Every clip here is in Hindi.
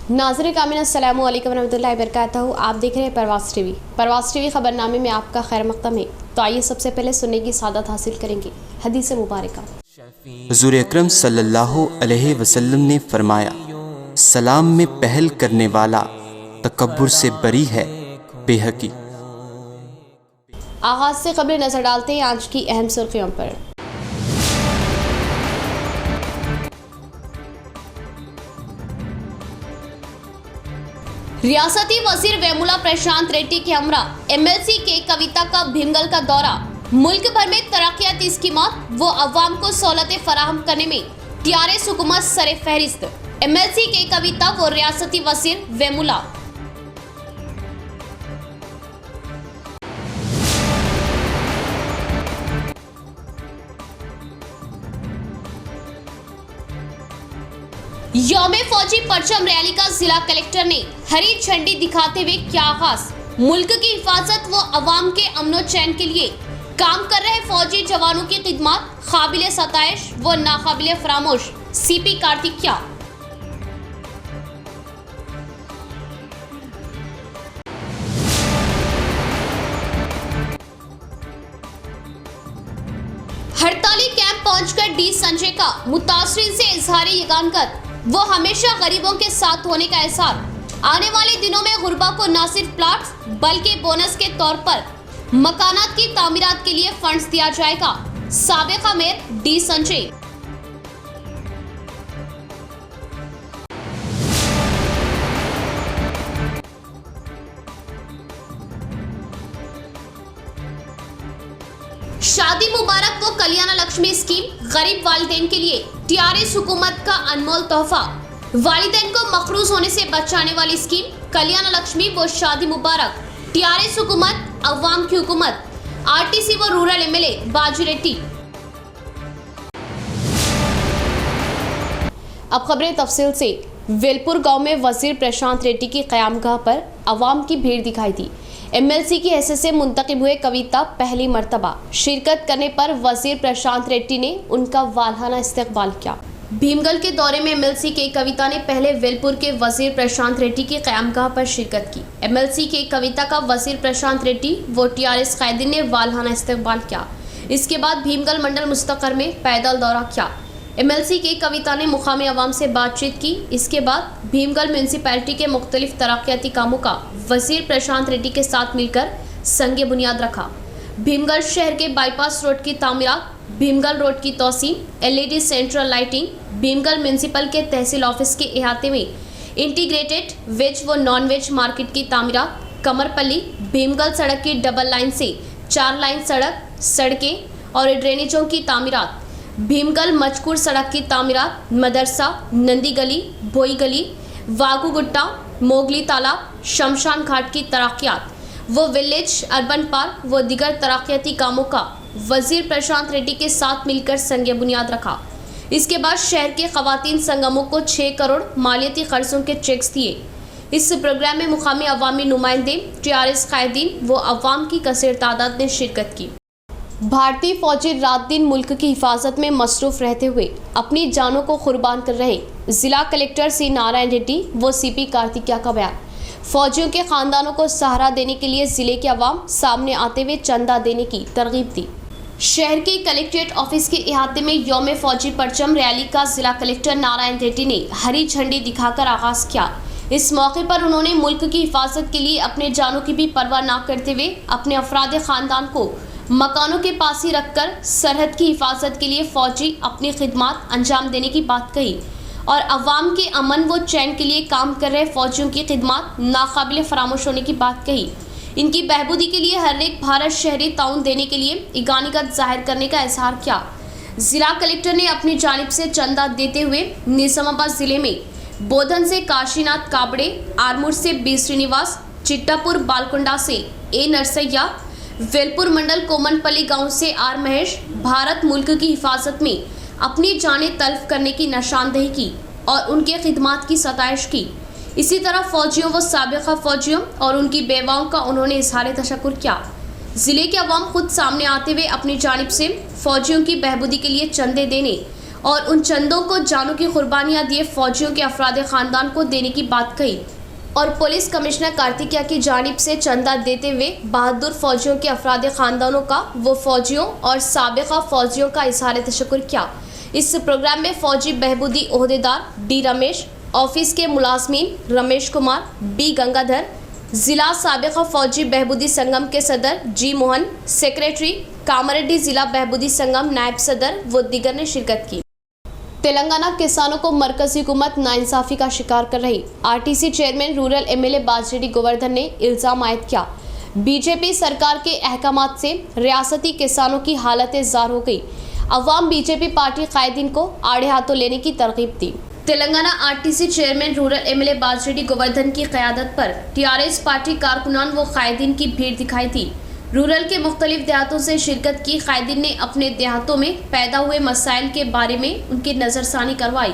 नाज़रीन कामिन अस्सलामु अलैकुम रहमतुल्लाहि व बरकातहू। आप देख रहे हैं परवास टीवी। परवास टीवी खबरनामे में आपका खैर मक़दम है। तो आइए सबसे पहले सुनने की सादत हासिल करेंगे हदीस मुबारका। हुज़ूर अकरम सल्लल्लाहु अलैहि वसल्लम ने फरमाया, सलाम में पहल करने वाला तकब्बुर से बरी है। बेहकी। आगाज से खबरें नजर डालते हैं आज की अहम सुर्खियों पर। रियासती वजीर वेमुला प्रशांत रेड्डी के हमरा एमएलसी के कविता का भीमगल का दौरा। मुल्क भर में तरक्याती स्कीमात व अवाम को सहूलतें फराहम करने में टीआरएस हुकूमत सरे फहरिस्त। एमएलसी के कविता व रियासती वजीर वेमुला। यौमे फौजी परचम रैली का जिला कलेक्टर ने हरी झंडी दिखाते हुए किया आगाज। मुल्क की हिफाजत व अवाम के अमनो चैन के लिए काम कर रहे फौजी जवानों की खिदमत काबिले सताइश व नाकाबिले फरामोश। सीपी कार्तिकिया। हड़ताली कैंप पहुंचकर डी संजय का मुतासरीन से इजहारी यगानगत वो हमेशा गरीबों के साथ होने का एहसार। आने वाले दिनों में गुरबा को न सिर्फ प्लाट्स बल्कि बोनस के तौर पर मकानात की तामीरात के लिए फंड्स दिया जाएगा। साबिका मेयर डी संजय। शादी मुबारक व कल्याण लक्ष्मी स्कीम गरीब वालिदैन के लिए टीआरएस हुकूमत का अनमोल तोहफा। वालिदैन को मखरूज होने से बचाने वाली स्कीम कल्याण लक्ष्मी व शादी मुबारक। टीआरएस हुकूमत अवाम की हुकूमत। आरटीसी व रूरल एमएलए बाजू रेड्डी। अब खबरें तफसील से। वेलपुर गांव में वजीर प्रशांत रेड्डी की क़यामगाह पर अवाम की भीड़ दिखाई दी। एमएलसी की हैसियत से मुंतखब हुए कविता पहली मर्तबा शिरकत करने पर वजीर प्रशांत रेड्डी ने उनका वालहाना इस्तकबाल किया। भीमगल के दौरे में एमएलसी के कविता ने पहले वेलपुर के वजीर प्रशांत रेड्डी की क़यामगाह पर शिरकत की। एमएलसी के कविता का वजीर प्रशांत रेड्डी व टीआरएस कायदीन ने वालहाना इस्तकबाल किया। इसके बाद भीमगल मंडल मुस्तकर में पैदल दौरा किया। एमएलसी के कविता ने मुकामी अवाम से बातचीत की। इसके बाद भीमगल म्यूनसिपैलिटी के मुख्तलिफ तरक्याती कामों का वजीर प्रशांत रेड्डी के साथ मिलकर संगे बुनियाद रखा। भीमगल शहर के बाईपास रोड की तामीरात, भीमगल रोड की तोसी, LED central lighting, Bhimgal municipal के तहसील ऑफिस के अहाते में इंटीग्रेटेड वेज व नॉन वेज मार्केट की तामीरात, कमरपल्ली भीमगल सड़क की डबल लाइन से 4 लाइन सड़कें और ड्रेनेजों की तामीरात, भीमगल मजकूर सड़क की तामीरात, मदरसा, नंदी गली, भोई गली, वागू गुट्टा, मोगली तालाब, शमशान घाट की तरक्यात वो विलेज अर्बन पार्क व दिगर तरक्याती कामों का वजीर प्रशांत रेड्डी के साथ मिलकर संगे बुनियाद रखा। इसके बाद शहर के खवातीन संगमों को 6 करोड़ मालियाती खर्चों के चेक्स दिए। इस प्रोग्राम में मुकामी अवामी नुमाइंदे, टीआरएस कायदीन व अवाम की कसीर तादाद ने शिरकत की। भारतीय फौजी रात दिन मुल्क की हिफाजत में मसरूफ रहते हुए अपनी जानों को कुर्बान कर रहे जिला कलेक्टर सी नारायण रेड्डी व सीपी कार्तिकिया का बयान। फौजियों के खानदानों को सहारा देने के लिए जिले के अवाम सामने आते हुए चंदा देने की तरगीब दी। शहर के कलेक्ट्रेट ऑफिस के अहाते में यौम फौजी परचम रैली का जिला कलेक्टर नारायण रेड्डी ने हरी झंडी दिखाकर आगाज किया। इस मौके पर उन्होंने मुल्क की हिफाजत के लिए अपने जानों की भी परवाह न करते हुए अपने अफराद खानदान को मकानों के पास ही रखकर सरहद की हिफाजत के लिए फौजी अपनी खिदमत अंजाम देने की बात कही और अवाम के अमन व चैन के लिए काम कर रहे फौजियों की खिदमत नाकाबिले फरामोश होने की बात कही। इनकी बहबूदी के लिए हर एक भारत शहरी ताउन देने के लिए ईगानियत जाहिर करने का इजहार किया। जिला कलेक्टर ने अपनी जानिब से चंदा देते हुए निजामाबाद जिले में बोधन से काशीनाथ काबड़े, आरमूर से बी श्रीनिवास, चिट्टापुर बालकुंडा से ए नरसैया, वेलपुर मंडल कोमनपल्ली गांव से आर महेश भारत मुल्क की हिफाजत में अपनी जानें तल्फ करने की निशानदेही की और उनके खिदमात की सताइश की। इसी तरह फौजियों व साबिका फौजियों और उनकी बेवाओं का उन्होंने इजहार तशक्कुर किया। जिले के अवाम खुद सामने आते हुए अपनी जानिब से फौजियों की बहबूदी के लिए चंदे देने और उन चंदों को जानों की कुर्बानियां दिए फौजियों के अफराद खानदान को देने की बात कही और पुलिस कमिश्नर कार्तिकेया की जानिब से चंदा देते हुए बहादुर फौजियों के अफराद खानदानों का वो फौजियों और साबिका फौजियों का इज़हार तशक्कुर किया। इस प्रोग्राम में फौजी बहबूदी ओहदेदार डी रमेश, ऑफिस के मुलाजमीन रमेश कुमार, बी गंगाधर, जिला साबिका फौजी बहबूदी संगम के सदर जी मोहन, सेक्रेटरी कामारेड्डी, जिला बहबूदी संगम नायब सदर व दीगर ने शिरकत की। तेलंगाना किसानों को मरकजी हुकूमत नाइंसाफी का शिकार कर रही। RTC chairman rural MLA Bajireddy Govardhan ने इल्जाम आयद किया, बीजेपी सरकार के अहकामात से रियासती किसानों की हालत जार हो गई। अवाम बीजेपी पार्टी कायदीन को आड़े हाथों लेने की तरगीब दी। Telangana RTC chairman rural MLA Bajireddy Govardhan की क़यादत पर टीआरएस पार्टी कारकुनान व कायदीन की भीड़ दिखाई थी। रूरल के मुख्तलिफ देहातों से शिरकत की कायदीन ने अपने देहातों में पैदा हुए मसाइल के बारे में उनकी नज़रसानी करवाई।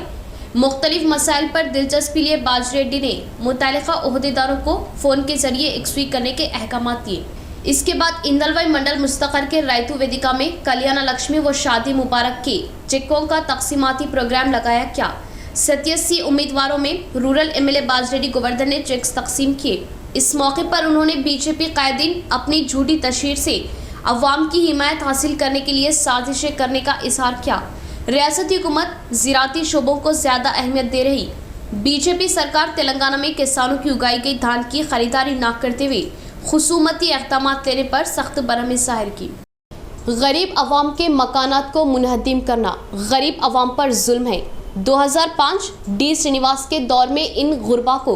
मुख्तलिफ मसाइल पर दिलचस्पी लिए बाजरेड्डी ने मुतल्लिका ओहदेदारों को फ़ोन के जरिए एकसुई करने के अहकाम दिए। इसके बाद इंदलवाई मंडल मुस्तकर के रायतु वेदिका में कल्याण लक्ष्मी व शादी मुबारक के चेकों का तकसीमाती प्रोग्राम लगाया गया। 87 उम्मीदवारों में रूरल एमएलए बाजरेड्डी गोवर्धन ने चेक्स तकसीम किए। इस मौके पर उन्होंने बीजेपी कायदीन अपनी झूठी तशहीर से अवाम की हिमायत हासिल करने के लिए साजिशें करने का इजहार किया। रियासती हुकूमत ज़राअती शोबों को ज़्यादा अहमियत दे रही। बीजेपी सरकार तेलंगाना में किसानों की उगाई गई धान की खरीदारी न करते हुए खुसूमती इक़दाम लेने पर सख्त बरहमी ज़ाहिर की। गरीब अवाम के मकानात को मुनहदिम करना गरीब अवाम पर जुल्म है। 2005 डी श्रीनिवास के दौर में इन गुरबा को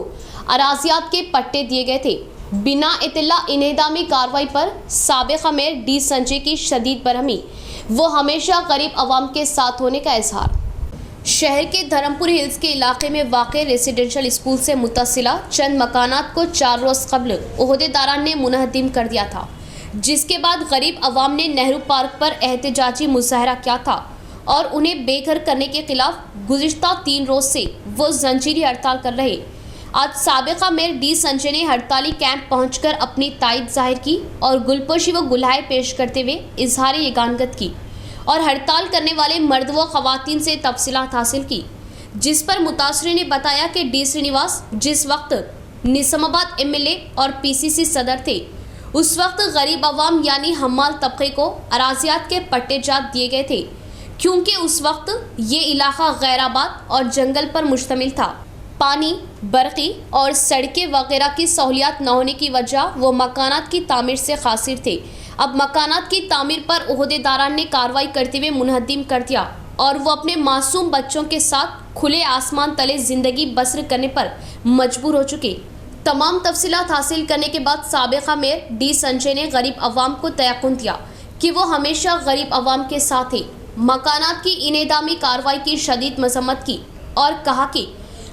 अराजियात के पट्टे दिए गए थे। बिना इतला इनेदामी कार्रवाई पर साबिक़ा मेयर डी संजय की शदीद बरहमी, वो हमेशा गरीब अवाम के साथ होने का इजहार। शहर के धर्मपुर हिल्स के इलाके में वाक़े रेसिडेंशियल स्कूल से मुत्तसिला चंद मकानात को 4 रोज़ कबल ओहदेदारान ने मुनहदिम कर दिया था, जिसके बाद गरीब अवाम ने नेहरू पार्क पर एहतजाजी मुजाहरा किया था और उन्हें बेघर करने के खिलाफ गुज़िश्ता 3 रोज़ से वो जंजीरी हड़ताल कर रहे। आज साबिक़ा मेयर डी संजय ने हड़ताली कैंप पहुंचकर अपनी तायद जाहिर की और गुलपोशी व गुलहाए पेश करते हुए इजहार यगानगत की और हड़ताल करने वाले मर्द व ख़वातीन से तफसीलात हासिल की, जिस पर मुतासरीन ने बताया कि डी श्रीनिवास जिस वक्त निज़ामाबाद एमएलए और पीसीसी सदर थे, उस वक्त गरीब अवाम यानी हम्माल तबके को अराजियात के पट्टे जात दिए गए थे, क्योंकि उस वक्त ये इलाका गैराबाद और जंगल पर मुश्तमिल था। पानी, बरक़ी और सड़कें वगैरह की सहूलियात न होने की वजह वो मकानात की तामीर से कासिर थे। अब मकानात की तामीर पर ओहदेदारान ने कार्रवाई करते हुए मुनहदिम कर दिया और वो अपने मासूम बच्चों के साथ खुले आसमान तले ज़िंदगी बसर करने पर मजबूर हो चुके। तमाम तफसीलात हासिल करने के बाद साबिक़ा मेयर डी संजय ने गरीब अवाम को तयक़ुन दिया कि वो हमेशा गरीब अवाम के साथ है। मकानात की इनेदामी कार्रवाई की शदीद मजम्मत की और कहा कि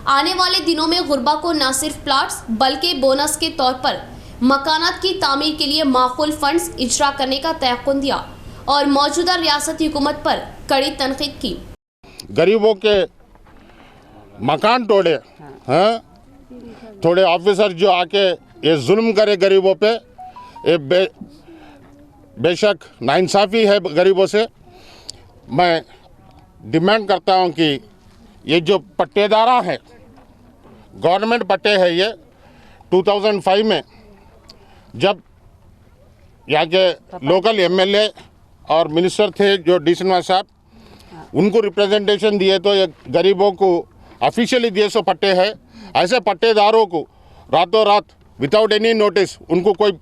आने वाले दिनों में गुरबा को न सिर्फ प्लाट्स बल्कि बोनस के तौर पर मकानात की तामीर के लिए माकूल फंड्स इजरा करने का तयक़ुन दिया और मौजूदा रियासती हुकूमत पर कड़ी तनकीद की। गरीबों के मकान तोड़े हैं, थोड़े ऑफिसर जो आके ये जुल्म करे गरीबों पे, ये बेशक नाइंसाफ़ी है गरीबों से। मैं डिमांड करता हूँ कि ये जो पट्टेदारा है, गवर्नमेंट पट्टे है, ये 2005 में जब यहाँ के लोकल एमएलए और मिनिस्टर थे जो डी श्रीनिवास साहब, उनको रिप्रेजेंटेशन दिए तो ये गरीबों को ऑफिशियली दिए सो पट्टे है। ऐसे पट्टेदारों को रातों रात विदाउट एनी नोटिस, उनको कोई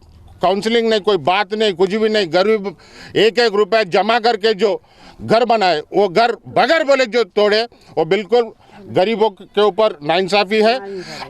काउंसलिंग नहीं, कोई बात नहीं, कुछ भी नहीं, गरीब 1-1 रुपये जमा करके जो घर बनाए वो घर बगैर बोले जो तोड़े, वो बिल्कुल गरीबों के ऊपर नाइंसाफ़ी है।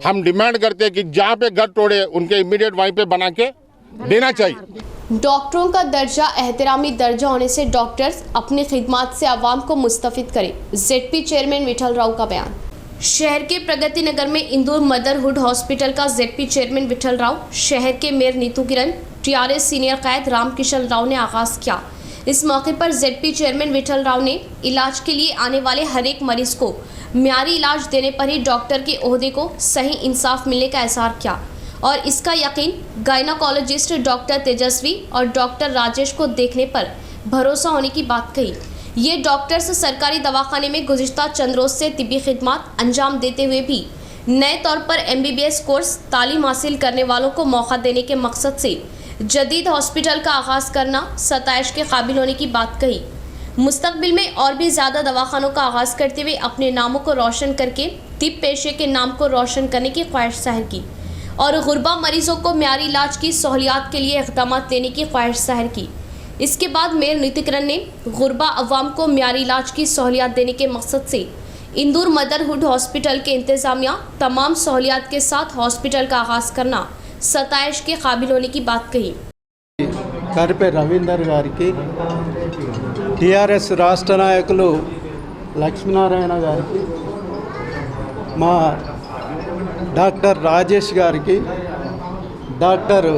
हम डिमांड करते हैं कि जहाँ पे घर तोड़े उनके इमीडिएट वहीं पे बना के देना चाहिए। डॉक्टरों का दर्जा एहतरामी दर्जा होने से डॉक्टर्स अपनी खिदमात से आवाम को मुस्तफिद करें, जेडपी चेयरमैन विठल राव का बयान। शहर के प्रगति नगर में इंदौर मदरहुड हॉस्पिटल का जेडपी चेयरमैन विठल राव, शहर के मेयर नीतू किरण, टीआरएस सीनियर कायद रामकिशन राव ने आगाज़ किया। इस मौके पर जेडपी चेयरमैन विठल राव ने इलाज के लिए आने वाले हर एक मरीज को म्यारी इलाज देने पर ही डॉक्टर के ओहदे को सही इंसाफ मिलने का एहसास किया और इसका यकीन गायनाकोलॉजिस्ट डॉक्टर तेजस्वी और डॉक्टर राजेश को देखने पर भरोसा होने की बात कही। ये डॉक्टर्स सरकारी दवाखाने में गुज़िश्ता चंद रोज़ से तिब्बी खिदमत अंजाम देते हुए भी नए तौर पर MBBS कोर्स तालीम हासिल करने वालों को मौका देने के मकसद से जदीद हॉस्पिटल का आगाज़ करना सताइश के काबिल होने की बात कही। मुस्तकबिल में और भी ज़्यादा दवाखानों का आगाज़ करते हुए अपने नामों को रोशन करके तिब पेशे के नाम को रोशन करने की ख्वाहिश जाहिर की और गुरबा मरीजों को म्यारी इलाज की सहूलियात के लिए इक़दाम लेने की ख्वाहिश जाहिर की। इसके बाद मेयर नितिकरण ने गुरबा अवाम को म्यारी इलाज की सहूलियात देने के मकसद से इंदौर मदरहुड हॉस्पिटल के इंतज़ामिया तमाम सहूलियात के साथ हॉस्पिटल का आगाज़ करना सताइश के काबिल होने की बात कही। కరిపే రవీందర్ గారికి, టిఆర్ఎస్ రాష్ట్ర నాయకులు లక్ష్మీనారాయణ గారికి, మా డాక్టర్ రాజేష్ గారికి, డాక్టర్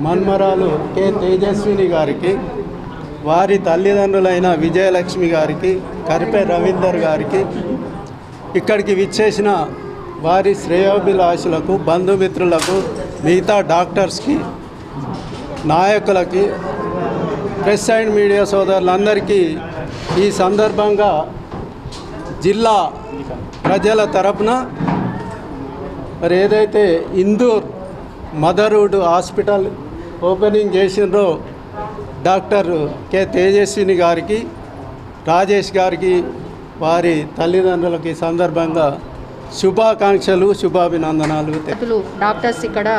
మన్మరాలు కె తేజస్విని గారికి, వారి తల్లిదండ్రులైన విజయలక్ష్మి గారికి, కరిపే రవీందర్ గారికి, ఇక్కడికి విచ్చేసిన వారి శ్రేయోభిలాషులకు, బంధుమిత్రులకు, మిగతా డాక్టర్స్కి, నాయకులకి, ప్రెస్ అండ్ మీడియా సోదరులందరికీ ఈ సందర్భంగా జిల్లా ప్రజల తరపున మరి ఏదైతే ఇందూర్ మదర్హుడ్ హాస్పిటల్ ఓపెనింగ్ చేసినారో డాక్టర్ కె తేజస్విని గారికి, రాజేష్ గారికి, వారి తల్లిదండ్రులకి సందర్భంగా శుభాకాంక్షలు, శుభాభినందనాలు. డాక్టర్స్ ఇక్కడ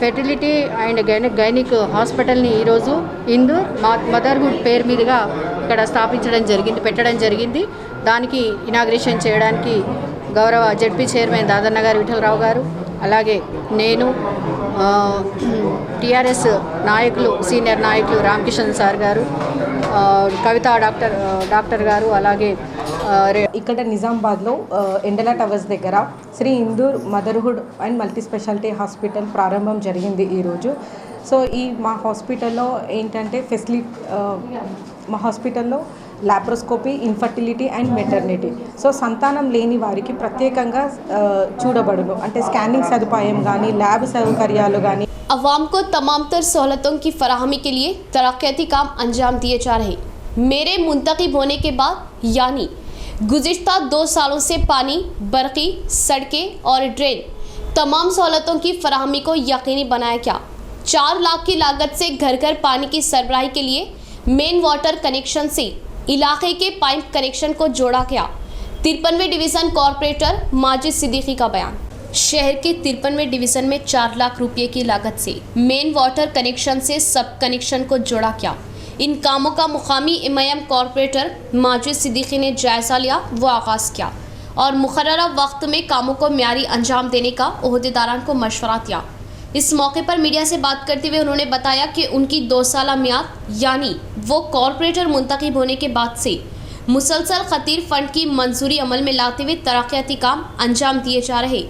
ఫెర్టిలిటీ అండ్ గైనిక్ హాస్పిటల్ని ఈరోజు ఇందూర్ మదర్హుడ్ పేరు మీదుగా ఇక్కడ పెట్టడం జరిగింది. దానికి ఇనాగ్రేషన్ చేయడానికి గౌరవ జెడ్పీ చైర్మన్ దాదన్న గారు, విఠలరావు గారు, అలాగే నేను, టీఆర్ఎస్ నాయకులు, సీనియర్ నాయకులు రామకిషన్ సార్ గారు, కవిత డాక్టర్ గారు, అలాగే ఇక్కడ నిజామాబాద్లో ఎండల టవర్స్ దగ్గర Shri Indur motherhood and multi speciality hospital ప్రారంభం జరిగింది ఈరోజు. సో మా హాస్పిటల్లో ఏంటంటే మా హాస్పిటల్లో laparoscopy, infertility and maternity, so సంతానం లేని వారికి ప్రత్యేకంగా చూడబడును. అంటే స్కానింగ్ సదుపాయం కానీ, ల్యాబ్ సౌకర్యాలు కానీ. अवाम को तमाम तर सहूलतों की फराहमी के लिए तरक्याती काम अंजाम दिए जा रहे। मेरे मुंतखब होने के बाद यानी गुज़िश्ता 2 सालों से पानी, बरक़ी, सड़कें और ड्रेन तमाम सहूलतों की फराहमी को यकीनी बनाया गया। 4 लाख की लागत से घर घर पानी की सरबराही के लिए मेन वाटर कनेक्शन से इलाके के पाइप कनेक्शन को जोड़ा गया। 53वें डिवीज़न कॉरपोरेटर माजिद सिद्दीकी का बयान। शहर के 53वें डिवीज़न में 4 लाख रुपये की लागत से मेन वाटर कनेक्शन से सब कनेक्शन को जोड़ा गया। इन कामों का मुकामी इमाम कॉरपोरेटर माजिद सिद्दीकी ने जायज़ा लिया, वो आगाज़ किया और मुकर्ररा वक्त में कामों को म्यारी अंजाम देने का ओहदेदारान को मशवरा दिया। इस मौके पर मीडिया से बात करते हुए उन्होंने बताया कि उनकी 2 साला मियाद यानी वो कॉरपोरेटर मुंतखब होने के बाद से मुसलसल खतीर फंड की मंजूरी अमल में लाते हुए तरक्याती काम अंजाम दिए जा रहे।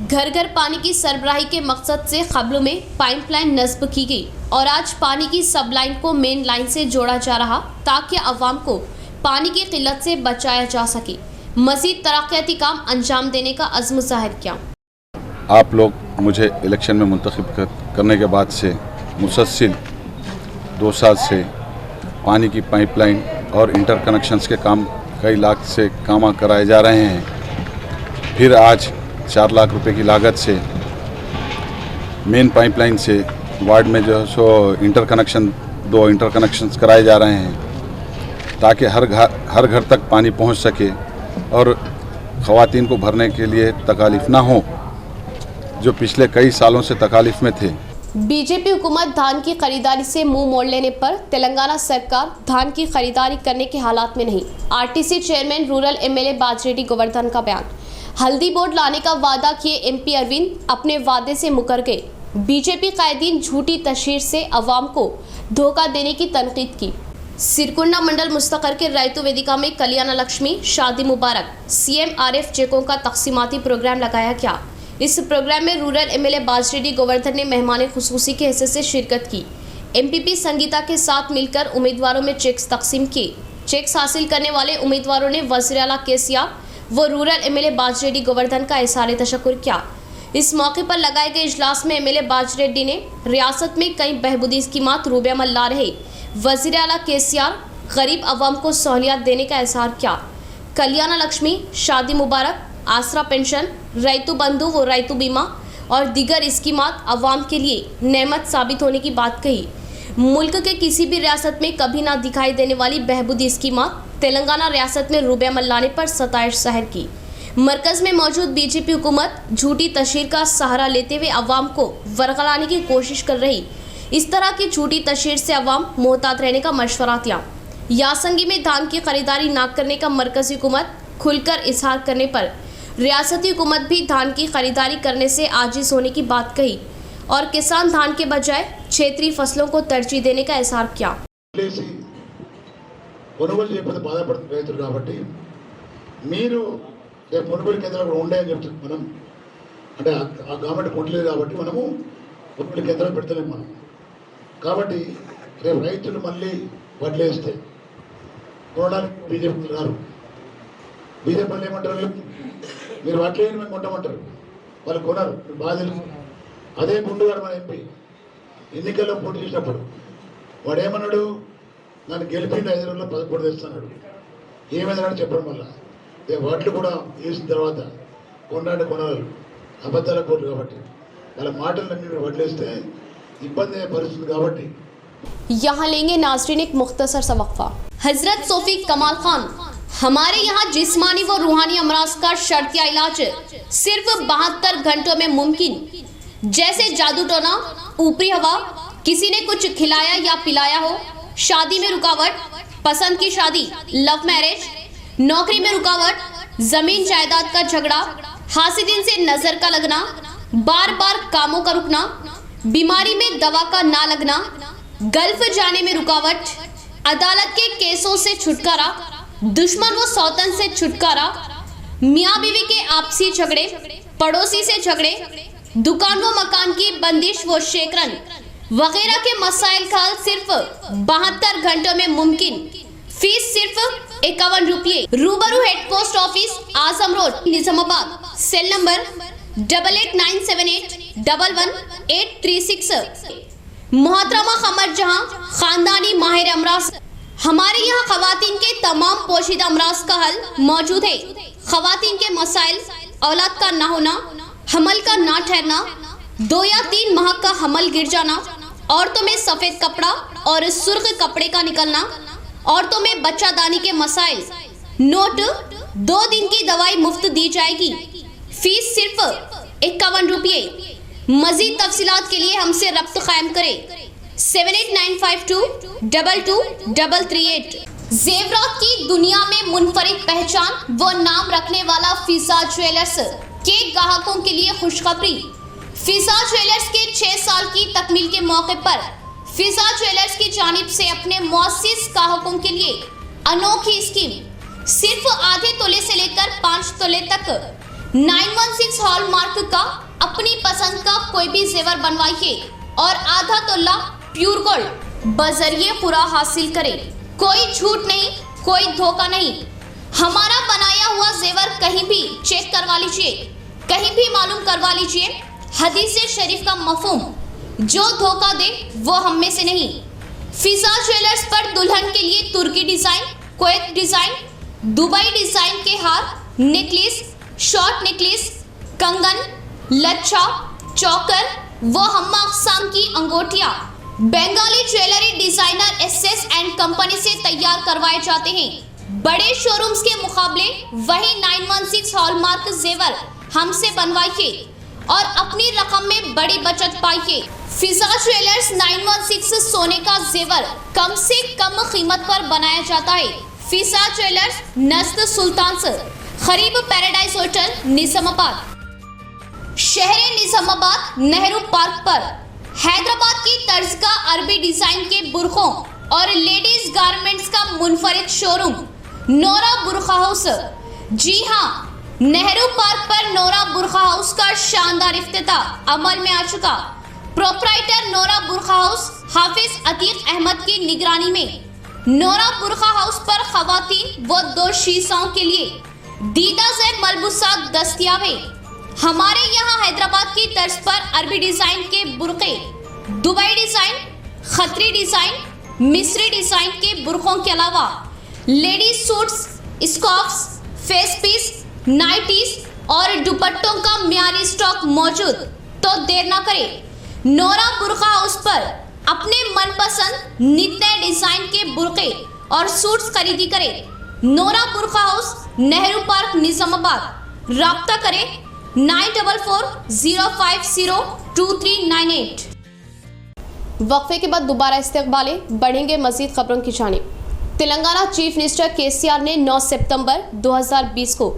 घर घर पानी की सरबराही के मकसद से खबलों में पाइपलाइन नस्ब की गई और आज पानी की सब लाइन को मेन लाइन से जोड़ा जा रहा ताकि अवाम को पानी की किल्लत से बचाया जा सके। मज़ीद तरक्याती काम अंजाम देने का अज़्म ज़ाहिर किया। आप लोग मुझे इलेक्शन में मुंतखब करने के बाद से मुसलसल 2 साल से पानी की पाइपलाइन और इंटरकनेक्शंस के काम कई लाख से काम कराए जा रहे हैं। फिर आज 4 लाख रुपए की लागत से मेन पाइपलाइन से वार्ड में जो सो दो इंटरकनेक्शंस कराए जा रहे हैं ताकि हर घर तक पानी पहुंच सके और ख़वातीन को भरने के लिए तकालीफ ना हो जो पिछले कई सालों से तकालीफ में थे। बीजेपी हुकूमत धान की खरीदारी से मुंह मोड़ लेने पर तेलंगाना सरकार धान की खरीदारी करने के हालात में नहीं। RTC chairman rural MLA Bajireddy Govardhan का बयान। हल्दी बोर्ड लाने का वादा किए एमपी अरविंद अपने वादे से मुकर गए। बीजेपी कायदीन झूठी तशहीर से अवाम को धोखा देने की तनकीद की। सिरकुंडा मंडल मुस्तकर के रैतु वेदिका में कल्याण लक्ष्मी शादी मुबारक CMRF चेकों का तकसीमाती प्रोग्राम लगाया गया। इस प्रोग्राम में रूरल एमएलए बाजरेड्डी गोवर्धन ने मेहमान खुसूसी के हैसियत से शिरकत की। एमपीपी संगीता के साथ मिलकर उम्मीदवारों में चेक्स तकसीम किए। चेक्स हासिल करने वाले उम्मीदवारों ने वज़ीर आला केसीआर व रूरल एमएलए बाजरेड्डी गोवर्धन का इज़हार तशक्कुर किया। इस मौके पर लगाए गए इजलास में एमएलए बाजरेड्डी ने रियासत में कई बहबूदी स्कीमात रूबे अमल ला रहे वज़ीर आला केसीआर गरीब अवाम को सहूलियत देने का एहसार किया। कल्याण लक्ष्मी, शादी मुबारक, आसरा पेंशन, रैतु बंधु व रैतु बीमा और दीगर स्कीमात अवाम के लिए नेमत साबित होने की बात कही। मुल्क के किसी भी रियासत में कभी ना दिखाई देने वाली बहबूदी स्कीमात तेलंगाना रियासत में रुपये अमल लाने पर सताइश शहर की। मरकज में मौजूद बीजेपी हुकूमत झूठी तशहीर का सहारा लेते हुए अवाम को वरगलाने की कोशिश कर रही। इस तरह की झूठी तशहीर से अवाम मोहतात रहने का मशवरा दिया। यासंगी में धान की खरीदारी न करने का मरकजी हुकूमत खुलकर इजहार करने पर रियासती हुकूमत भी धान की खरीदारी करने से आजिज होने की बात कही और किसान धान के बजाय क्षेत्रीय फसलों को तरजीह देने का इजहार किया। కొనుగోలు చేయకపోతే బాధపడుతున్న రైతులు కాబట్టి మీరు రేపు కొనుగోలు కేంద్రాలు కూడా ఉంటాయని చెప్తున్నాం మనం. అంటే ఆ గవర్నమెంట్ కొట్టలేదు కాబట్టి మనము కొనుగోలు కేంద్రాలు పెడతలేము మనం. కాబట్టి రేపు రైతులు మళ్ళీ వడ్లేస్తే కొనడానికి బీజేపీ రారు. బీజేపీ వాళ్ళు ఏమంటారు, మీరు వడ్లేని మేము కొంటామంటారు. వాళ్ళు కొనరు, బాధ తెలుసు. అదే గుండుగారు మన ఎంపీ ఎన్నికల్లో పోటీ చేసినప్పుడు వాడు ఏమన్నాడు, నన్ను గెలిపిండి 5 రోజుల్లో 11 తెస్తున్నాడు. ఏమైందని చెప్పడం వల్ల వాటిలు కూడా వేసిన తర్వాత కొన్నాడు కొనగలరు అబద్ధాల కోట్లు కాబట్టి వాళ్ళ మాటలన్నీ వడ్లేస్తే ఇబ్బంది అయ్యే పరిస్థితి కాబట్టి। यहाँ लेंगे नाज़रीन एक मुख्तसर सा वक्फा। हजरत सोफी कमाल खान, हमारे यहाँ जिस्मानी व रूहानी अमराज का शर्तिया इलाज सिर्फ 72 घंटों में मुमकिन। जैसे जादू टोना, ऊपरी हवा, किसी ने कुछ खिलाया या पिलाया हो, शादी में रुकावट, पसंद की शादी, लव मैरिज, नौकरी में रुकावट, जमीन जायदाद का झगड़ा, हासिदिन से नजर का लगना, बार बार कामों का रुकना, बीमारी में दवा का ना लगना, गल्फ जाने में रुकावट, अदालत के केसों से छुटकारा, दुश्मन व सौतन से छुटकारा, मियाँ बीवी के आपसी झगड़े, पड़ोसी से झगड़े, दुकान व मकान की बंदिश व शेकरन वगैरह के मसाइल का हल सिर्फ 72 घंटों में मुमकिन। फीस सिर्फ 51 रुपये। रूबरू head post office, Azam road, Nizamabad. Cell number 8897811836। मोहतरमा खमर जहां, खानदानी माहिर अमराज। हमारे यहाँ खवातीन के तमाम पोशीदा अमराज का हल मौजूद है। खवातीन के मसाइल, औलाद का ना होना, हमल का ना ठहरना, 2 या 3 माह का हमल गिर जाना, औरतों में सफेद कपड़ा और सुर्ख कपड़े का निकलना, औरतों में बच्चादानी के मसाइल। नोट, 2 दिन की दवाई मुफ्त दी जाएगी। फीस सिर्फ 51 रुपये। मजीद तफसीलात के लिए हमसे रब्त कायम करें 7895222338। जेवरात की दुनिया में मुनफरिद पहचान व नाम रखने वाला फिजा ज्वेलर्स के ग्राहकों के लिए खुशखबरी। फिजा ज्वेलर्स के 6 साल की तकमील के मौके पर फिजा ज्वेलर्स की जानिब से अपने मुअस्सिस ग्राहकों के लिए अनोखी स्कीम। सिर्फ आधे तोले से लेकर 5 तोले तक 916 हॉलमार्क का अपनी पसंद का कोई भी जेवर बनवाइए और आधा तोला प्योर गोल्ड बजरिए पूरा हासिल करें। कोई झूठ नहीं, कोई धोखा नहीं। हमारा बनाया हुआ जेवर कहीं भी चेक करवा लीजिए, कहीं भी मालूम करवा लीजिए। हदीस शरीफ का मफहूम, जो धोखा दे वो हम में से नहीं। फिजा ज्वेलर्स पर दुल्हन के लिए तुर्की design, Kuwait design, Dubai design के हार, नेकलेस, शॉर्ट नेकलेस, कंगन, लच्छा, चौकर व हम्मा अक़साम की अंगूठियां Bengali jewellery designer SS and company से तैयार करवाए जाते हैं। बड़े शोरूम्स के मुकाबले वही 916 हॉलमार्क जेवर हमसे बनवाइए और अपनी रकम में बड़ी बचत पाइए। फिजा ज्वेलर्स 916 सोने का जेवर कम से कम कीमत पर बनाया जाता है। फिजा ज्वेलर्स नज़द सुल्तान से खरीब पैराडाइज होटल, निजामाबाद। शहर निजामाबाद नेहरू पार्क पर हैदराबाद की तर्ज का अरबी डिजाइन के बुरखों और लेडीज गारमेंट्स का मुनफरिद शोरूम नोरा बुरखा हाउस। जी हाँ, नेहरू पार्क पर नोरा बुरखा हाउस का शानदार इफ्तिताह अमल में आ चुका। प्रोप्राइटर नोरा बुरखा हाउस हाफिज अतीक अहमद की निगरानी में नोरा बुरखा हाउस पर खवातीन व 2 शीशाओं के लिए दीदा से मलबूसात दस्तयाब है। हमारे यहाँ हैदराबाद की तर्ज पर अरबी डिजाइन के बुरके, दुबई डिजाइन, खतरी डिजाइन, मिस्री डिजाइन के बुरखों के अलावा ladies suits, scarfs, face piece, nighties और दुपट्टों का मियारी स्टॉक मौजूद। तो देर ना करें, नोरा बुरखा हाउस पर अपने मनपसंद नित नए डिजाइन के बुरके और सूट्स खरीदी करें। नोरा बुरखा हाउस, नेहरू पार्क, निजामाबाद। राब्ता करें 9440502398। वक्फे के बाद दोबारा इस्तेक़बाले, बढ़ेंगे मजीद खबरों की जानिब। तेलंगाना चीफ मिनिस्टर केसीआर ने 9 सितंबर 2020 को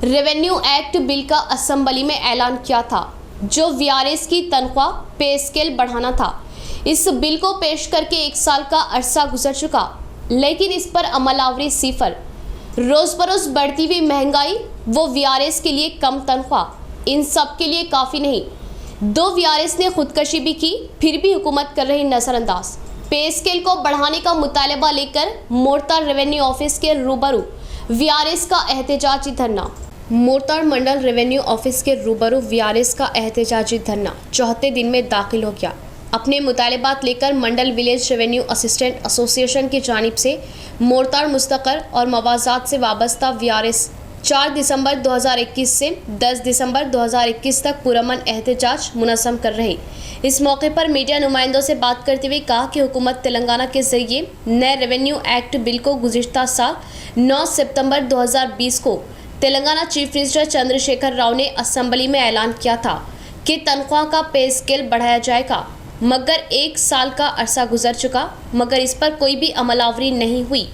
रेवेन्यू एक्ट बिल का असेंबली में ऐलान किया था, जो वीआरएस की तनख्वाह पे स्केल बढ़ाना था। इस बिल को पेश करके 1 साल का अरसा गुजर चुका, लेकिन इस पर अमलावरी सिफर। रोज बरोज बढ़ती हुई महंगाई, वो वीआरएस के लिए कम तनख्वाह, इन सब के लिए काफ़ी नहीं। 2 वीआरएस ने खुदकशी भी की, फिर भी हुकूमत कर रही नज़रअंदाज। पे स्केल को बढ़ाने का मुतालबा लेकर मोरतार रेवेन्यू ऑफिस के रूबरू वीआरएस का एहतजाजी धरना। मोरतार मंडल रेवेन्यू ऑफिस के रूबरू वीआरएस का एहतजाजी धरना 74 दिन में दाखिल हो गया। अपने मुतालबात लेकर मंडल विलेज रेवेन्यू असिस्टेंट एसोसिएशन की जानिब से मोरतार मुस्तकर और मवाजात से वाबस्ता वीआरएस 4 दिसंबर 2021 से 10 दिसंबर 2021 तक पुरअमन एहतजाज मुनज़्ज़म कर रहे। इस मौके पर मीडिया नुमाइंदों से बात करते हुए कहा कि हुकूमत तेलंगाना के जरिए नए रेवेन्यू एक्ट बिल को गुज़िश्ता साल 9 सितंबर 2020 को तेलंगाना चीफ मिनिस्टर चंद्रशेखर राव ने असेंबली में ऐलान किया था कि तनख्वाह का पे स्केल बढ़ाया जाएगा, मगर 1 साल का अरसा गुजर चुका, मगर इस पर कोई भी अमलावरी नहीं हुई।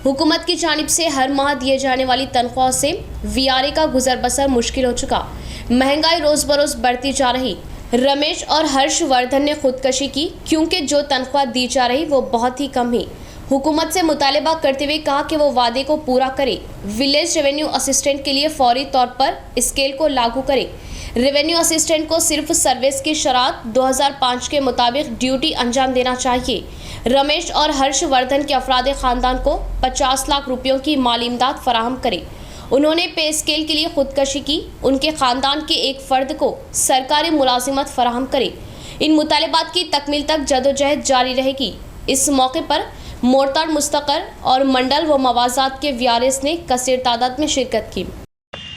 हुकूमत की जानिब से हर माह दिए जाने वाली तनख्वाह से वीआरए का गुजर बसर मुश्किल हो चुका। महंगाई रोज़ बरोज़ बढ़ती जा रही। रमेश और हर्षवर्धन ने खुदकशी की, क्योंकि जो तनख्वाह दी जा रही वो बहुत ही कम है। हुकूमत से मुतालबा करते हुए कहा कि वो वादे को पूरा करे। विलेज रेवेन्यू असिस्टेंट के लिए फौरी तौर पर स्केल को लागू करे। रेवेन्यू असिस्टेंट को सिर्फ सर्विस की शरात 2005 के मुताबिक ड्यूटी अंजाम देना चाहिए। रमेश और हर्षवर्धन के अफराद ख़ानदान को 50 लाख रुपयों की माली इमदाद फराहम करे। उन्होंने पे स्केल के लिए खुदकशी की। उनके ख़ानदान के एक फ़र्द को सरकारी मुलाजिमत फराहम करे। इन मुतालबात की तकमील तक जदोजहद जारी रहेगी। इस मौके पर मोरतार मुस्तकर और मंडल व मवाजात के वीआरएस ने कसीर तादाद में शिरकत की।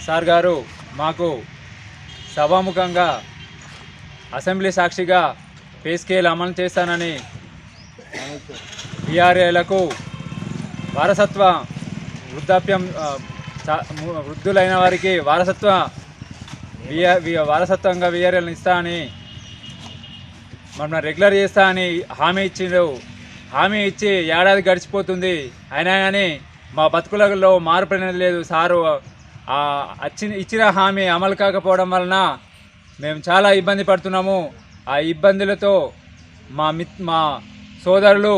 సార్ గారు మాకు సభాముఖంగా అసెంబ్లీ సాక్షిగా పే స్కేల్ అమలు చేస్తానని వీఆర్ఏలకు వారసత్వ వృద్ధాప్యం వృద్ధులైన వారికి వారసత్వంగా వీఆర్ఏలను ఇస్తా అని మనం రెగ్యులర్ చేస్తా అని హామీ ఇచ్చిండు. హామీ ఇచ్చి ఏడాది గడిచిపోతుంది, అయినా కానీ మా బతుకులలో మార్పు అనేది లేదు. సారు ఇచ్చిన హామీ అమలు కాకపోవడం వలన మేము చాలా ఇబ్బంది పడుతున్నాము. ఆ ఇబ్బందులతో మా సోదరులు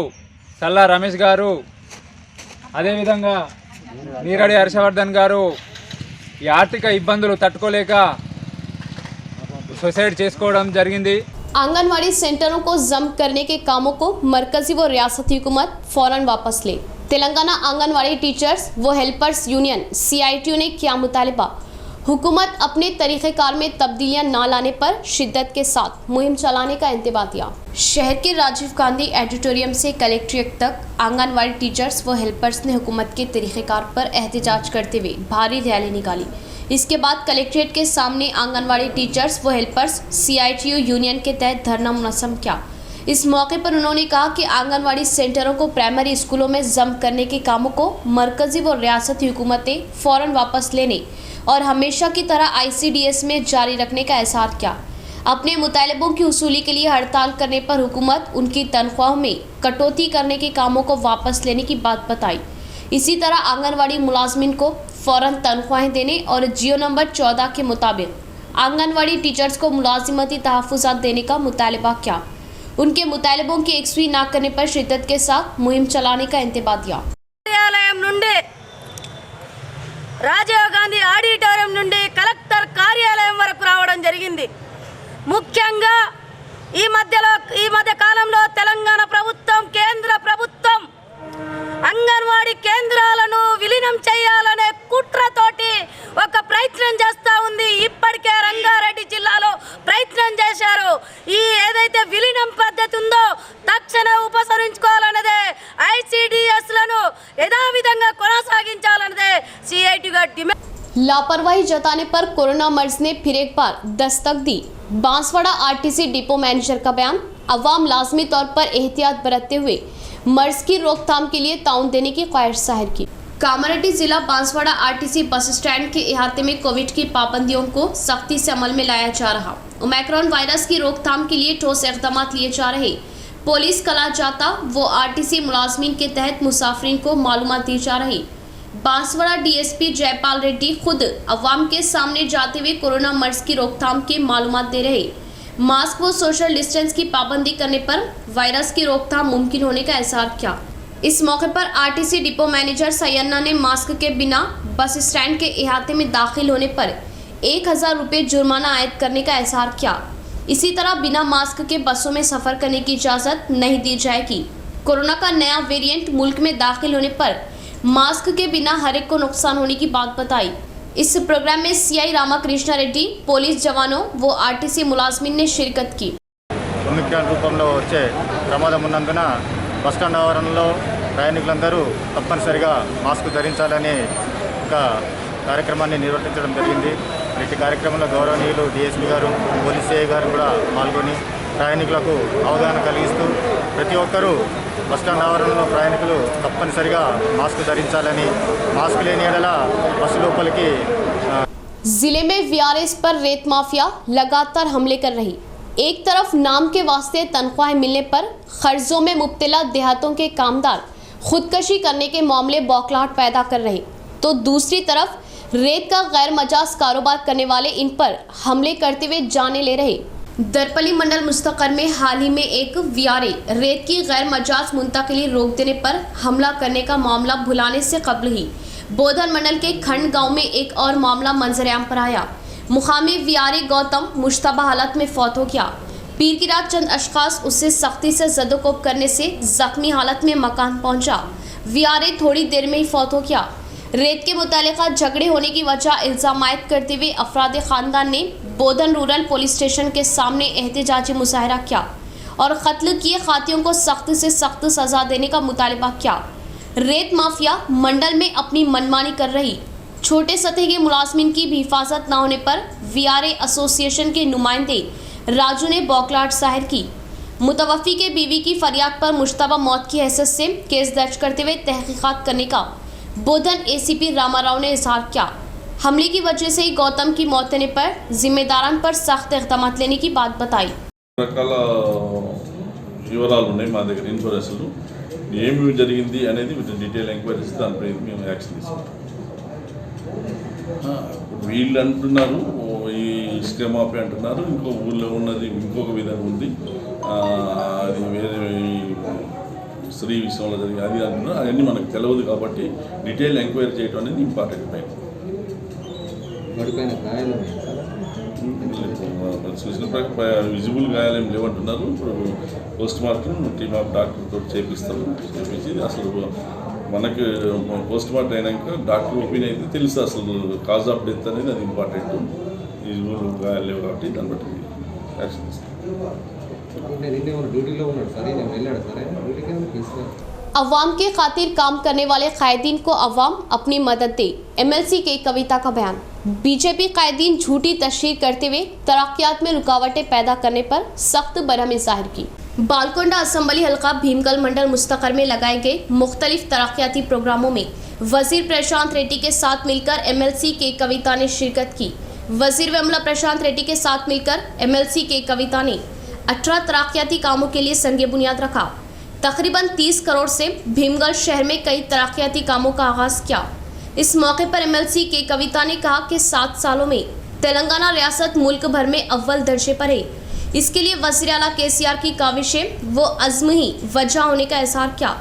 సల్లా రమేష్ గారు, అదేవిధంగా నీరడి హర్షవర్ధన్ గారు ఈ ఆర్థిక ఇబ్బందులు తట్టుకోలేక సూసైడ్ చేసుకోవడం జరిగింది. आंगनवाड़ी सेंटरों को जम करने के कामों को मरकजी व रियासती हुकूमत फौरन वापस ले। तेलंगाना आंगनवाड़ी टीचर्स व हेल्पर्स यूनियन CITU ने किया मुतालबा। हुकूमत अपने तरीक़ेकार में तब्दीलियां न लाने पर शिद्दत के साथ मुहिम चलाने का इंतबा दिया। शहर के राजीव गांधी ऑडिटोरियम से कलेक्ट्रेट तक आंगनवाड़ी टीचर्स व हेल्पर्स ने हुकूमत के तरीक़ेकार पर एहतजाज करते हुए भारी रैली निकाली। इसके बाद कलेक्ट्रेट के सामने आंगनवाड़ी टीचर्स व हेल्पर्स CITU यूनियन के तहत धरना मुनज़्ज़म किया। इस मौके पर उन्होंने कहा कि आंगनवाड़ी सेंटरों को प्राइमरी स्कूलों में जम करने के कामों को मरकजी व रियासती हुकूमतें फ़ौरन वापस लेने और हमेशा की तरह ICDS में जारी रखने का एहसास किया। अपने मुतालबों की उसूली के लिए हड़ताल करने पर हुकूमत उनकी तनख्वाहों में कटौती करने के कामों को वापस लेने की बात बताई। इसी तरह आंगनवाड़ी मुलाजमिन को फ़ौरन तनख्वाहें देने और जियो नंबर 14 के मुताबिक आंगनवाड़ी टीचर्स को मुलाजिमती तहफ़्फ़ुज़ात देने का मुतालबा किया। उनके मुतालबों की एकसुई न करने पर शिद्दत के साथ मुहिम चलाने का इंतबा दिया। రాజీవ్ గాంధీ ఆడిటోరియం నుండి కలెక్టర్ కార్యాలయం వరకు రావడం జరిగింది. ముఖ్యంగా ఈ మధ్య కాలంలో తెలంగాణ ప్రభుత్వం, కేంద్ర ప్రభుత్వం అంగన్వాడీ కేంద్రాలను విలీనం చేయాలనే కుట్రతోటి ఒక ప్రయత్నం చేస్తూ ఉంది. ఇప్పటికే రంగారెడ్డి జిల్లాలో ప్రయత్నం చేశారు. ఈ ఏదైతే విలీనం పద్ధతి ఉందో తక్షణ ఉపసంహరించుకోవాలన్నదే लापरवाही जताने पर कोरोना मर्ज ने फिर एक बार दस्तक दी। बांसवाड़ा आरटीसी डिपो मैनेजर का बयान। अवाम लाजमी तौर पर एहतियात बरतते हुए मर्ज की रोकथाम के लिए ताउन देने की ख्वाहिश जाहिर की। कामारेड्डी जिला बांसवाड़ा आरटीसी बस स्टैंड के इहाते में कोविड की पाबंदियों को सख्ती से अमल में लाया जा रहा। ओमिक्रॉन वायरस की रोकथाम के लिए ठोस इक़दाम लिए जा रहे। पुलिस कला जाता वो आरटीसी मुलाजमीन के तहत मुसाफिरीन को मालूमात दी जा रही। बांसवाड़ा डीएसपी जयपाल रेड्डी खुद अवाम के सामने जाते हुए कोरोना मर्ज की रोकथाम के मालूमात दे रहे। मास्क व सोशल डिस्टेंस की पाबंदी करने पर वायरस की रोकथाम मुमकिन होने का एहसास किया। इस मौके पर आरटीसी डिपो मैनेजर सैयन्ना ने मास्क के बिना बस स्टैंड के इहाते में दाखिल होने पर 1000 रुपये जुर्माना आयद करने का एहसास किया। इसी तरह बिना मास्क के बसों में सफ़र करने की इजाज़त नहीं दी जाएगी। कोरोना का नया वेरिएंट मुल्क में दाखिल होने पर मास्क के बिना हर एक को नुकसान होने की बात बताई। इस प्रोग्राम में सीआई रामकृष्ण रेड्डी, पुलिस जवानों व आरटीसी मुलाजमीन ने शिरकत की। ఒమిక్రాన్ రూపంలో వచ్చే ప్రమాదం ఉన్నందున బస్టాండ్ ఆవరణలో ప్రయాణికులందరూ తప్పనిసరిగా మాస్క్ ధరించాలని ఒక కార్యక్రమాన్ని నిర్వర్తించడం జరిగింది. ఇట్టి కార్యక్రమంలో గౌరవనీయులు డిఎస్పీ గారు, పోలీస్ సిఐ గారు కూడా పాల్గొని ప్రయాణికులకు అవగాహన కలిగిస్తూ ప్రతి ఒక్కరూ బస్టాండ్ ఆవరణలో ప్రయాణికులు తప్పనిసరిగా మాస్క్ ధరించాలని, మాస్క్ లేని ఎడల బస్సు లోపలికి जिले में वीआरएस पर रेत माफिया लगातार हमले कर रही। एक तरफ नाम के वास्ते तनख्वाहें मिलने पर कर्जों में मुब्तला देहातों के कामदार खुदकशी करने के मामले बौखलाहट पैदा कर रहे, तो दूसरी तरफ रेत का गैर मजाज कारोबार करने वाले इन पर हमले करते हुए जाने ले रहे। दरपली मंडल मुस्तकर में हाल ही में एक वीआरए रेत की गैर मजाज मुंतकिली रोक देने पर हमला करने का मामला भुलाने से कबल ही बोधन मंडल के खंड गांव में एक और मामला मंजर-ए-आम पर आया। मुकामी वीआरए गौतम मुश्तबा हालत में फौत हो गया। पीर की रात चंद अशखास उससे सख्ती से जदोकोब करने से जख्मी हालत में मकान पहुंचा। वीआरए थोड़ी देर में ही फौत हो गया। रेत के मुतालिका झगड़े होने की वजह इल्ज़ाम आयद करते हुए अफराद ख़ानदान ने बोधन रूरल पुलिस स्टेशन के सामने एहतजाजी मुजाहरा किया और कत्ल किए खातियों को सख्त से सख्त सज़ा देने का मुतालबा किया। रेत माफिया मंडल में अपनी मनमानी कर रही। छोटे सतह के मुलाजमीन की भी हिफाजत न होने पर वीआरए एसोसिएशन के नुमाइंदे राजू ने बौखलाहट जाहिर की। मुतवफ़ी के बीवी की फरियाद पर मुश्तबा मौत की हैसियत से केस दर्ज करते हुए तहकीकात करने का बोधन एसीपी रामाराव ने इजहार किया। हमले की वजह से ही गौतम की मौत होने पर जिम्मेदारान पर सख्त इक़दाम लेने की बात बताई। ఏమి జరిగింది అనేది విత్ డీటెయిల్ ఎంక్వైరీస్ దానిపై మేము యాక్షన్ తీసుకుంటాం. వీళ్ళు అంటున్నారు ఈ ఇసుక మాఫియా అంటున్నారు, ఇంకో ఊళ్ళో ఉన్నది ఇంకొక విధంగా ఉంది, అది వేరే స్త్రీ విషయంలో జరిగింది అది అంటున్నారు. అవన్నీ మనకు తెలియదు కాబట్టి డీటెయిల్ ఎంక్వైరీ చేయడం అనేది ఇంపార్టెంట్ పైన. చూసిన ప్రకారం విజిబుల్ గాయాలేం లేవంటున్నారు. ఇప్పుడు పోస్ట్ మార్టం టీమ్ ఆఫ్ డాక్టర్తో చేపిస్తాము. చేపించి అసలు మనకి పోస్ట్ మార్టం అయినాక డాక్టర్ ఒపీనియన్ అయితే తెలుసు అసలు కాజ్ ఆఫ్ డెత్ అనేది, అది ఇంపార్టెంట్. విజిబుల్ గాయాలు లేవు కాబట్టి దాన్ని బట్టి యాక్షన్ తీసుకుంటాం. अवाम के खातिर काम करने वाले कायदीन को अवाम अपनी मदद दे। एमएलसी के कविता का बयान। बीजेपी कायदीन झूठी तशहीर करते हुए तरक्यात में रुकावटें पैदा करने पर सख्त बरहमी जाहिर की। बालकोंडा असम्बली हल्का भीमगल मंडल मुस्तकर में लगाए गए मुख्तलिफ तरक्याती प्रोग्रामों में वजीर प्रशांत रेड्डी के साथ मिलकर एमएलसी के कविता ने शिरकत की। वजीर वमला प्रशांत रेड्डी के साथ मिलकर एमएलसी के कविता ने 18 तरक्याती कामों के लिए संगे बुनियाद रखा। तकरीबन 30 करोड़ से भीमगल शहर में कई तरक्याती कामों का आगाज़ किया। इस मौके पर एमएलसी के कविता ने कहा कि 7 सालों में तेलंगाना रियासत मुल्क भर में अव्वल दर्जे पर है। इसके लिए वज़ीर आला केसीआर की काविशें व अज़्म ही वजह होने का इज़हार किया।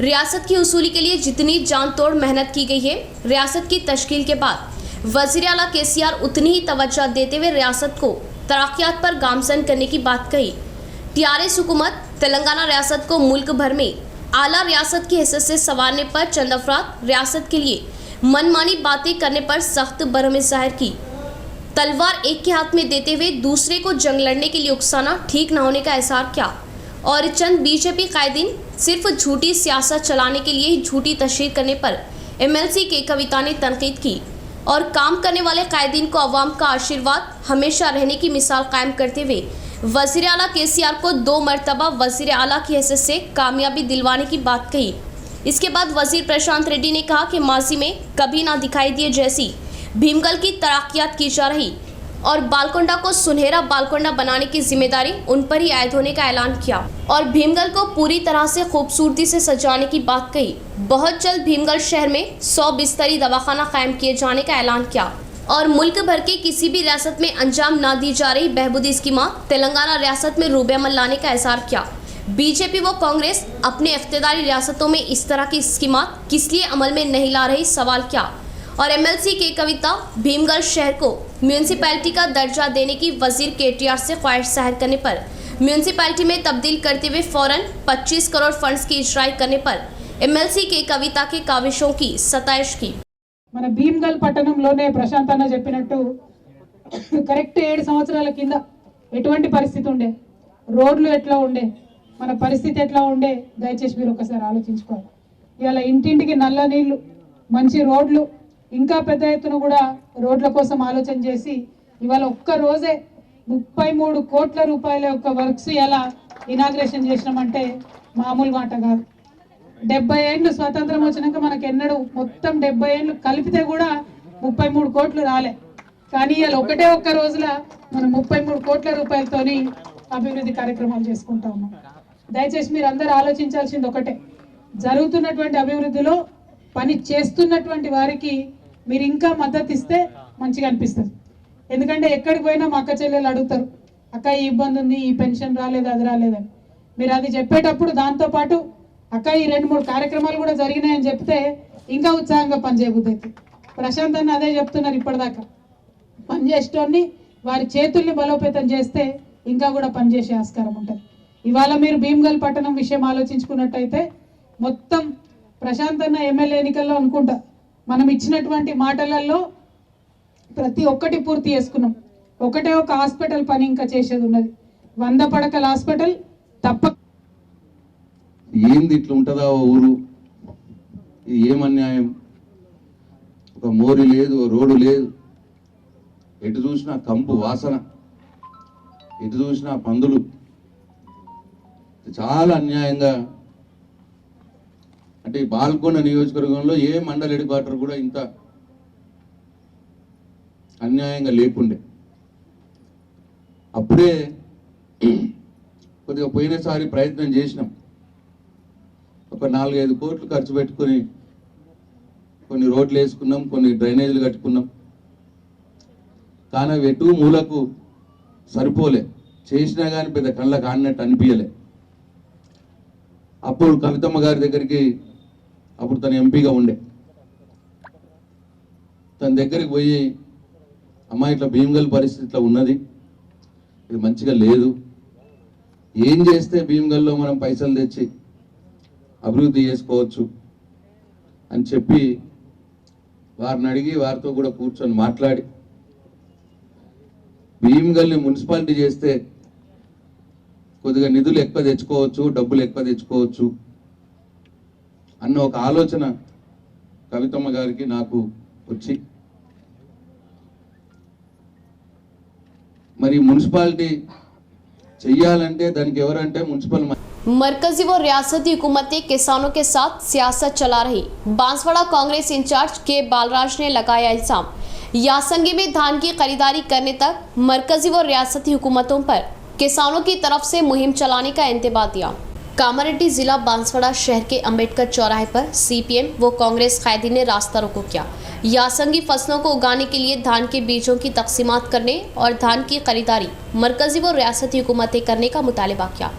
रियासत की उसूली के लिए जितनी जान तोड़ मेहनत की गई है, रियासत की तश्कील के बाद वज़ीर आला केसीआर उतनी ही तवज्जो देते हुए रियासत को तरक्यात पर गामजन करने की बात कही। टीआरएस हुकूमत तेलंगाना रियासत को मुल्क भर में आला रियासत की हैसियत से संवारने पर चंद अफराद रियासत के लिए मनमानी बातें करने पर सख्त बरहमी जाहिर की। तलवार एक के हाथ में देते हुए दूसरे को जंग लड़ने के लिए उकसाना ठीक न होने का एहसास किया और चंद बीजेपी कायदीन सिर्फ झूठी सियासत चलाने के लिए ही झूठी तशहीर करने पर एमएलसी के कविता ने तनकीद की। और काम करने वाले कायदीन को अवाम का आशीर्वाद हमेशा रहने की मिसाल कायम करते हुए वज़ीर आला केसीआर को 2 मरतबा वज़ीर आला की हैसियत से कामयाबी दिलवाने की बात कही। इसके बाद वज़ीर प्रशांत रेड्डी ने कहा कि माजी में कभी ना दिखाई दिए जैसी भीमगल की तरक्कियात की जा रही और बालकोंडा को सुनहरा बालकोंडा बनाने की जिम्मेदारी उन पर ही आयद होने का ऐलान किया और भीमगल को पूरी तरह से खूबसूरती से सजाने की बात कही। बहुत जल्द भीमगल शहर में 100 बिस्तरी दवाखाना कायम किए जाने का ऐलान किया और मुल्क भर के किसी भी रियासत में अंजाम ना दी जा रही बहबूदी स्कीमात तेलंगाना रियासत में रूबे अमल लाने का इज़हार किया। बीजेपी व कांग्रेस अपने इख्तियारी रियासतों में इस तरह की स्कीमात किस लिए अमल में नहीं ला रही, सवाल किया। और एमएलसी के कविता भीमगल शहर को म्यूनसिपैलिटी का दर्जा देने की वजीर केटीआर से ख्वाहिश जाहिर करने पर म्यूनसिपैलिटी में तब्दील करते हुए फौरन 25 करोड़ फंड्स की इजराई करने पर एमएलसी के कविता के काविशों की सताइश की। మన భీమ్గల్ పట్టణంలోనే ప్రశాంత్ అన్న చెప్పినట్టు కరెక్ట్ 7 సంవత్సరాల కింద ఎటువంటి పరిస్థితి ఉండే, రోడ్లు ఎట్లా ఉండే, మన పరిస్థితి ఎట్లా ఉండే దయచేసి మీరు ఒకసారి ఆలోచించుకోవాలి. ఇవాళ ఇంటింటికి నల్ల నీళ్లు, మంచి రోడ్లు, ఇంకా పెద్ద ఎత్తున కూడా రోడ్ల కోసం ఆలోచన చేసి ఇవాళ ఒక్క రోజే 33 కోట్ల రూపాయల యొక్క వర్క్స్ ఇలా ఇనాగ్రేషన్ చేసినామంటే మామూలు మాట కాదు. 70 ఏళ్ళు స్వాతంత్రం వచ్చినాక మనకు ఎన్నడూ మొత్తం 70 ఏళ్ళు కలిపితే కూడా 33 కోట్లు రాలే. కానీ ఇలా ఒకటే ఒక్క రోజుల మనం 33 కోట్ల రూపాయలతోని అభివృద్ధి కార్యక్రమాలు చేసుకుంటా ఉన్నాం. దయచేసి మీరు అందరూ ఆలోచించాల్సింది ఒకటే, జరుగుతున్నటువంటి అభివృద్ధిలో పని చేస్తున్నటువంటి వారికి మీరు ఇంకా మద్దతు ఇస్తే మంచిగా అనిపిస్తుంది. ఎందుకంటే ఎక్కడికి పోయినా మా అక్క చెల్లెలు అడుగుతారు, అక్క ఈ ఇబ్బంది ఉంది, ఈ పెన్షన్ రాలేదు, అది రాలేదని. మీరు అది చెప్పేటప్పుడు దాంతోపాటు అక్క ఈ 2-3 కార్యక్రమాలు కూడా జరిగినాయని చెప్తే ఇంకా ఉత్సాహంగా పనిచేయబుద్ధి అవుతుంది. ప్రశాంత్ అన్న అదే చెప్తున్నారు ఇప్పటిదాకా, పనిచేసేటోన్ని వారి చేతుల్ని బలోపేతం చేస్తే ఇంకా కూడా పనిచేసే ఆస్కారం ఉంటుంది. ఇవాళ మీరు భీమ్గల్ పట్టణం విషయం ఆలోచించుకున్నట్టయితే మొత్తం ప్రశాంత్ అన్న ఎమ్మెల్యే ఎన్నికల్లో అనుకుంటా మనం ఇచ్చినటువంటి మాటలలో ప్రతి ఒక్కటి పూర్తి చేసుకున్నాం. ఒకటే ఒక హాస్పిటల్ పని ఇంకా చేసేది ఉన్నది, 100 పడకల హాస్పిటల్ తప్ప. ఏంది ఇట్లా ఉంటుందా ఊరు, ఇది ఏమన్యాయం, ఒక మోరి లేదు, రోడ్డు లేదు, ఎటు చూసినా కంపు వాసన, ఎటు చూసినా పందులు, చాలా అన్యాయంగా. అంటే బాల్కొండ నియోజకవర్గంలో ఏ మండల హెడ్ క్వార్టర్ కూడా ఇంత అన్యాయంగా లేకుండే. అప్పుడే కొద్దిగా పోయినసారి ప్రయత్నం చేసినాం, ఒక 4-5 కోట్లు ఖర్చు పెట్టుకొని కొన్ని రోడ్లు వేసుకున్నాం, కొన్ని డ్రైనేజీలు కట్టుకున్నాం. కానీ అవి ఎటు మూలకు సరిపోలే, చేసినా కానీ పెద్ద కళ్ళకు ఆడినట్టు అనిపించలే. అప్పుడు కవితమ్మ గారి దగ్గరికి, అప్పుడు తను ఎంపీగా ఉండే, తన దగ్గరికి పోయి అమ్మ ఇట్లా భీమ్గల్ పరిస్థితిలో ఉన్నది, ఇది మంచిగా లేదు, ఏం చేస్తే భీమ్గల్లో మనం పైసలు తెచ్చి అభివృద్ధి చేసుకోవచ్చు అని చెప్పి వారిని అడిగి వారితో కూడా కూర్చొని మాట్లాడి భీమ్గల్ని మున్సిపాలిటీ చేస్తే కొద్దిగా నిధులు ఎక్కువ తెచ్చుకోవచ్చు, డబ్బులు ఎక్కువ తెచ్చుకోవచ్చు అన్న ఒక ఆలోచన కవితమ్మ గారికి నాకు వచ్చి, మరి మున్సిపాలిటీ చెయ్యాలంటే దానికి ఎవరంటే మున్సిపల్ मरकजी व रियासती हुकूमतें किसानों के साथ सियासत चला रही। बांसवाड़ा कांग्रेस इंचार्ज के बालराज ने लगाया इल्जाम, यासंगी में धान की खरीदारी करने तक मरकजी व रियासती हुकूमतों पर किसानों की तरफ से मुहिम चलाने का इंतबाह दिया। कामारेड्डी जिला बांसवाड़ा शहर के अंबेडकर चौराहे पर सीपीएम व कांग्रेस कायदी ने रास्ता रोको किया। यासंगी फसलों को उगाने के लिए धान के बीजों की तकसीमात करने और धान की खरीदारी मरकजी व रियासती हुकूमतें करने का मुतालबा किया।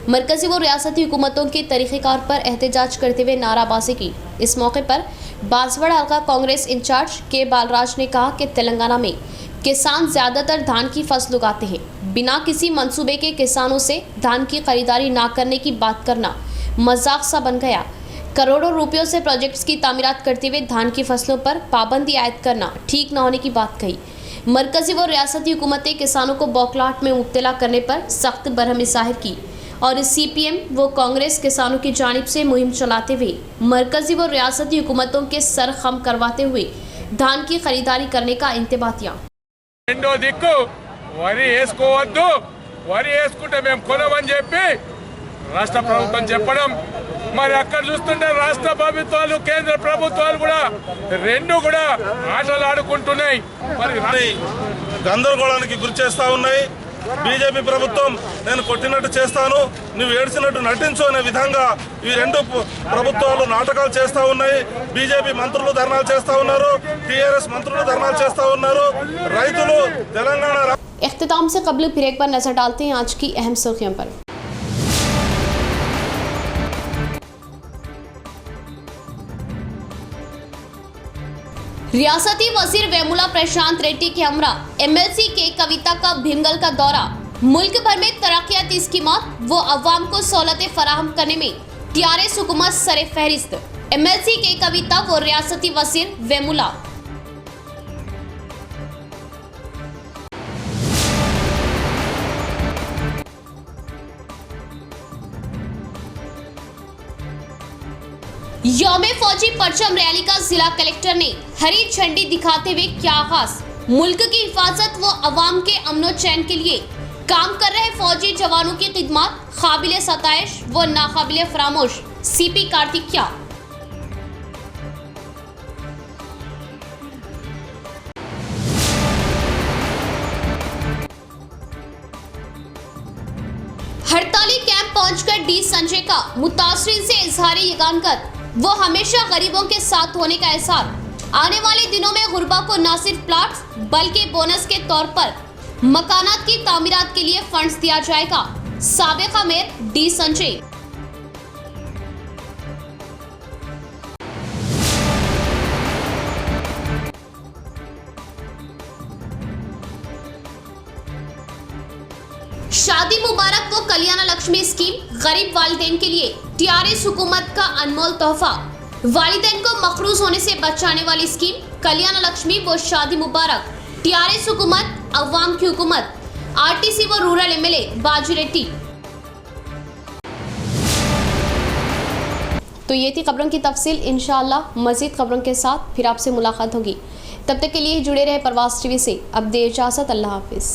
मरकजी व रियासती हुकूमतों के तरीक़ेकार पर एहतजाज करते हुए नाराबाजी की। इस मौके पर बांसवाड़ा हल्का कांग्रेस इंचार्ज के बालराज ने कहा कि तेलंगाना में किसान ज़्यादातर धान की फसल उगाते हैं, बिना किसी मंसूबे के किसानों से धान की खरीदारी ना करने की बात करना मजाक सा बन गया। करोड़ों रुपयों से प्रोजेक्ट्स की तामीरात करते हुए धान की फसलों पर पाबंदी आयद करना ठीक न होने की बात कही। मरकजी व रियासती हुकूमतें किसानों को बौखलाहट में मुब्तला करने पर सख्त बरहमी जाहिर की और सीपीएम व कांग्रेस किसानों की जानिब से मुहिम चलाते हुए मरकजी व रियासती हुकूमतों के सर खम करवाते हुए धान की खरीदारी करने का इंतबातिया। రెండో దిక్కు వరి వేసుకోవద్దు, వరి వేసుకుంటే మేము కొనమని చెప్పి రాష్ట్ర ప్రభుత్వం చెప్పడం, మరి అక్కడ చూస్తుంటే రాష్ట్ర ప్రభుత్వాలు కేంద్ర ప్రభుత్వాలు కూడా రెండు కూడా ఆటలు ఆడుకుంటున్నాయి. మరి గందరగోళానికి గురి చేస్తా ఉన్నాయి. బీజేపీ ప్రభుత్వం నేను కొట్టినట్టు చేస్తాను, నువ్వు ఏడ్చినట్టు నటించు అనే విధంగా ఈ రెండు ప్రభుత్వాలు నాటకాలు చేస్తూ ఉన్నాయి. బీజేపీ మంత్రులు ధర్నాలు చేస్తూ ఉన్నారు, టీఆర్ఎస్ మంత్రులు ధర్నాలు చేస్తూ ఉన్నారు. రైతులు తెలంగాణ इख्तिताम से कबल फिर एक बार नजर डालते हैं आज की अहम सुर्खियों पर। रियासती वजीर वेमुला प्रशांत रेड्डी के हमरा एमएलसी के कविता का भीमगल का दौरा। मुल्क भर में तरक्याती स्कीमात व अवाम को सहूलतें फराहम करने में टीआरएस हुकूमत सरे फहरिस्त। एमएलसी के कविता व रियासती वजीर वेमुला। यौमे फौजी परचम रैली का जिला कलेक्टर ने हरी झंडी दिखाते हुए किया आगाज। मुल्क की हिफाजत व अवाम के अमनो चैन के लिए काम कर रहे फौजी जवानों की खिदमत काबिले सताइश व नाकाबिले फरामोश। सीपी कार्तिकिया। हड़ताली कैंप पहुंचकर डी संजय का मुतासरीन से इजहारी यगानगत वो हमेशा गरीबों के साथ होने का एहसास। आने वाले दिनों में गुरबा को न सिर्फ प्लाट्स बल्कि बोनस के तौर पर मकानात की तामीरात के लिए फंड्स दिया जाएगा। साबिका मेयर डी संजय। शादी मुबारक व कल्याण लक्ष्मी स्कीम गरीब वालिदैन के लिए टीआरएस हुकूमत का अनमोल तोहफा। वालिदैन को मखरूज होने से बचाने वाली स्कीम कल्याण लक्ष्मी व शादी मुबारक। टीआरएस हुकूमत, अवाम की हुकूमत। आरटीसी व रूरल एमएलए बाजी रेड्डी। तो ये थी खबरों की तफसील। इंशाअल्लाह मजीद खबरों के साथ फिर आपसे मुलाकात होगी। तब तक के लिए जुड़े रहे प्रवास टीवी से। अब दे इजाजत। अल्लाह हाफिज।